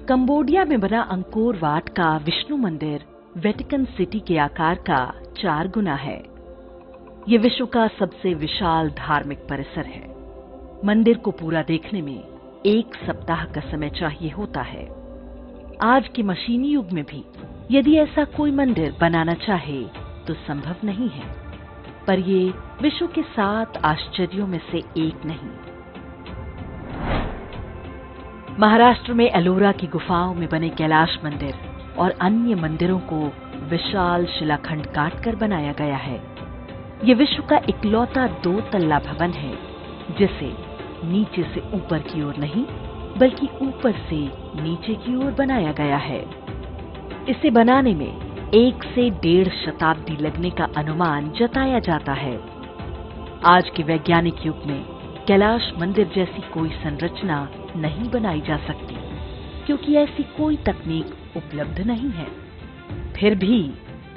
Cambodia में बना Angkor Wat का विष्णु मंदिर वेटिकन सिटी के आकार का 4 गुना है। ये विश्व का सबसे विशाल धार्मिक परिसर है। मंदिर को पूरा देखने में 1 सप्ताह का समय चाहिए होता है। आज के मशीनी युग में भी यदि ऐसा कोई मंदिर बनाना चाहे तो संभव नहीं है, पर ये विश्व के 7 आश्चर्यों में से एक नहीं। महाराष्ट्र में एलोरा की गुफाओं में बने कैलाश मंदिर और अन्य मंदिरों को विशाल शिलाखंड काटकर बनाया गया है। ये विश्व का इकलौता 2 तल्ला भवन है जिसे नीचे से ऊपर की ओर नहीं बल्कि ऊपर से नीचे की ओर बनाया गया है। इसे बनाने में 1 से 1.5 शताब्दी लगने का अनुमान जताया जाता है। आज के वैज्ञानिक युग में कैलाश मंदिर जैसी कोई संरचना नहीं बनाई जा सकती क्योंकि ऐसी कोई तकनीक उपलब्ध नहीं है। फिर भी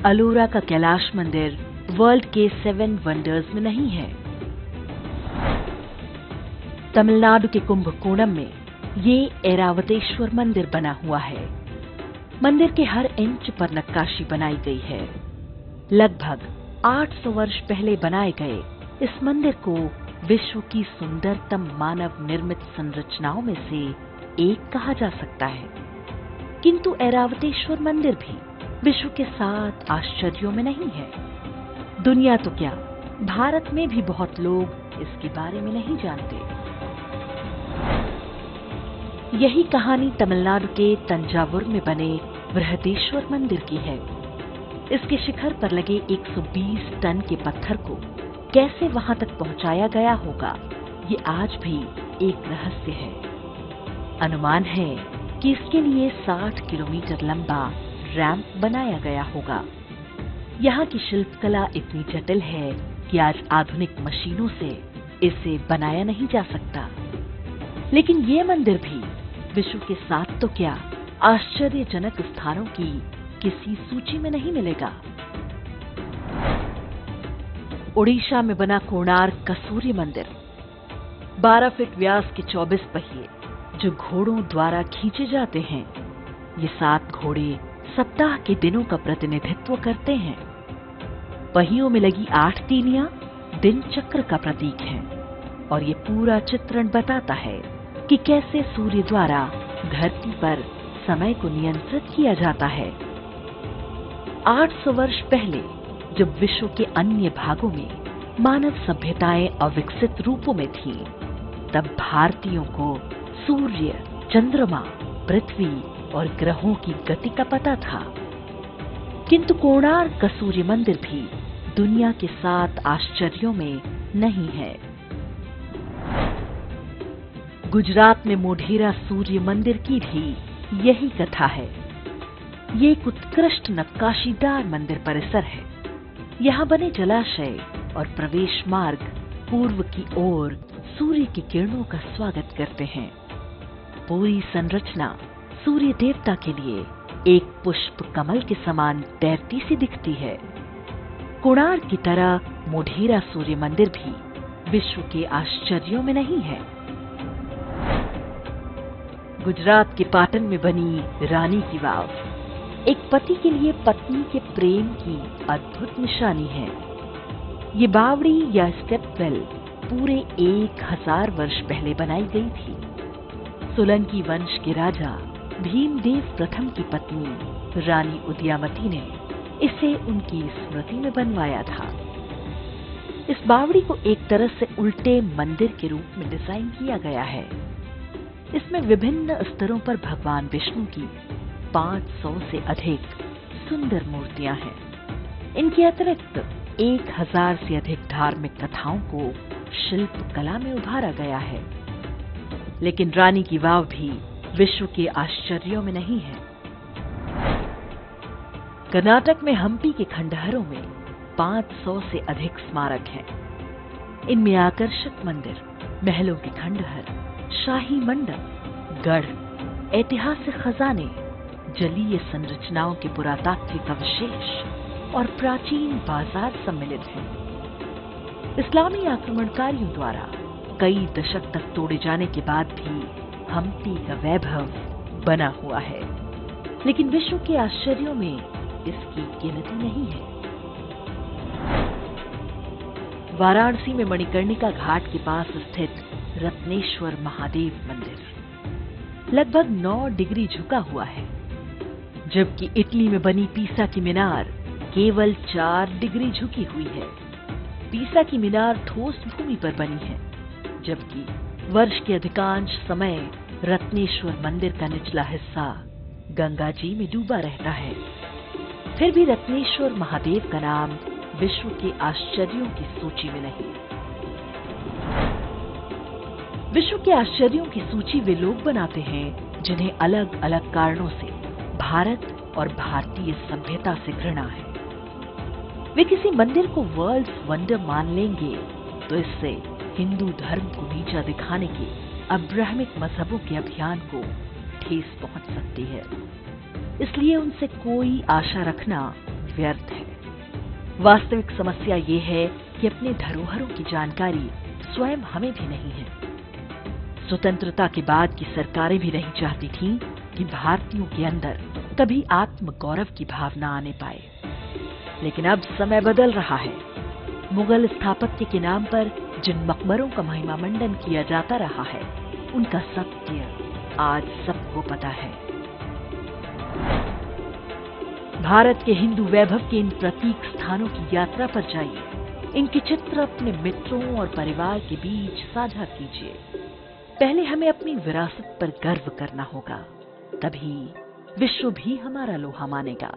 अलोरा का कैलाश मंदिर वर्ल्ड के 7 वंडर्स में नहीं है। तमिलनाडु के कुंभकोणम में ये ऐरावतेश्वर मंदिर बना हुआ है। मंदिर के हर इंच पर नक्काशी बनाई गई है। लगभग 800 वर्ष पहले बनाए गए इस मंदिर को विश्व की सुंदरतम मानव निर्मित संरचनाओं में से एक कहा जा सकता है। किंतु ऐरावतेश्वर मंदिर भी विश्व के 7 आश्चर्यों में नहीं है। दुनिया तो क्या, भारत में भी बहुत लोग इसके बारे में नहीं जानते। यही कहानी तमिलनाडु के तंजावुर में बने बृहदेश्वर मंदिर की है। इसके शिखर पर लगे 120 टन के पत्थर को कैसे वहां तक पहुंचाया गया होगा, ये आज भी एक रहस्य है। अनुमान है कि इसके लिए 60 किलोमीटर लंबा रैंप बनाया गया होगा। यहाँ की शिल्पकला इतनी जटिल है कि आज आधुनिक मशीनों से इसे बनाया नहीं जा सकता। लेकिन ये मंदिर भी विश्व के 7 तो क्या आश्चर्यजनक स्थानों की किसी सूची में नहीं मिलेगा। ओडिशा में बना कोणार्क का सूर्य मंदिर 12 फीट व्यास के 24 पहिए जो घोड़ों द्वारा खींचे जाते हैं। ये 7 घोड़े सप्ताह के दिनों का प्रतिनिधित्व करते हैं। पहियों में लगी 8 तीलियां दिन चक्र का प्रतीक हैं और ये पूरा चित्रण बताता है कि कैसे सूर्य द्वारा धरती पर समय को नियंत्रित किया जाता है। 800 वर्ष पहले जब विश्व के अन्य भागों में मानव सभ्यताएं अविकसित रूपों में थीं, तब भारतीयों को सूर्य, चंद्रमा, पृथ्वी और ग्रहों की गति का पता था। किंतु कोणार्क का सूर्य मंदिर भी दुनिया के 7 आश्चर्यों में नहीं है। गुजरात में मोढेरा सूर्य मंदिर की भी यही कथा है। ये एक उत्कृष्ट नक्काशीदार मंदिर परिसर है। यहाँ बने जलाशय और प्रवेश मार्ग पूर्व की ओर सूर्य की किरणों का स्वागत करते हैं। पूरी संरचना सूर्य देवता के लिए एक पुष्प कमल के समान तैरती सी दिखती है। कोणार्क की तरह मोढेरा सूर्य मंदिर भी विश्व के आश्चर्यों में नहीं है। गुजरात के पाटन में बनी रानी की वाव एक पति के लिए पत्नी के प्रेम की अद्भुत निशानी है। ये बावड़ी या स्टेपवेल पूरे 1000 वर्ष पहले बनाई गई थी। सोलंकी वंश के राजा भीमदेव प्रथम की पत्नी रानी उदयामती ने इसे उनकी स्मृति में बनवाया था। इस बावड़ी को एक तरह से उल्टे मंदिर के रूप में डिजाइन किया गया है। इसमें विभिन्न स्तरों पर भगवान विष्णु की 500 से अधिक सुंदर मूर्तियां हैं। इनके अतिरिक्त 1000 से अधिक धार्मिक कथाओं को शिल्प कला में उभारा गया है। लेकिन रानी की वाव भी विश्व के आश्चर्यों में नहीं है। कर्नाटक में हम्पी के खंडहरों में 500 से अधिक स्मारक हैं। इनमें आकर्षक मंदिर, महलों के खंडहर, शाही मंडप, गढ़, ऐतिहासिक खजाने, जलीय संरचनाओं के पुरातात्विक अवशेष और प्राचीन बाजार सम्मिलित हैं। इस्लामी आक्रमणकारियों द्वारा कई दशक तक तोड़े जाने के बाद भी हम्पी का वैभव बना हुआ है, लेकिन विश्व के आश्चर्यों में इसकी गिनती नहीं है। वाराणसी में मणिकर्णिका घाट के पास स्थित रत्नेश्वर महादेव मंदिर लगभग 9 डिग्री झुका हुआ है, जबकि इटली में बनी पीसा की मीनार केवल 4 डिग्री झुकी हुई है। पीसा की मीनार ठोस भूमि पर बनी है, जबकि वर्ष के अधिकांश समय रत्नेश्वर मंदिर का निचला हिस्सा गंगा जी में डूबा रहता है। फिर भी रत्नेश्वर महादेव का नाम विश्व के आश्चर्यों की सूची में नहीं। विश्व के आश्चर्यों की सूची वे लोग बनाते हैं जिन्हें अलग अलग कारणों से भारत और भारतीय सभ्यता से घृणा है। वे किसी मंदिर को वर्ल्ड वंडर मान लेंगे तो इससे हिंदू धर्म को नीचा दिखाने के अब्राहमिक मजहबों के अभियान को ठेस पहुंच सकती है। इसलिए उनसे कोई आशा रखना व्यर्थ है। वास्तविक समस्या ये है कि अपने धरोहरों की जानकारी स्वयं हमें भी नहीं है। स्वतंत्रता के बाद की सरकारें भी नहीं चाहती थीं कि भारतीयों के अंदर कभी आत्मगौरव की भावना आने पाए, लेकिन अब समय बदल रहा है। मुगल स्थापत्य के नाम पर जिन मकबरों का महिमा मंडन किया जाता रहा है, उनका सत्य आज सबको पता है। भारत के हिंदू वैभव के इन प्रतीक स्थानों की यात्रा पर जाइए। इनके चित्र अपने मित्रों और परिवार के बीच साझा कीजिए। पहले हमें अपनी विरासत पर गर्व करना होगा, तभी विश्व भी हमारा लोहा मानेगा।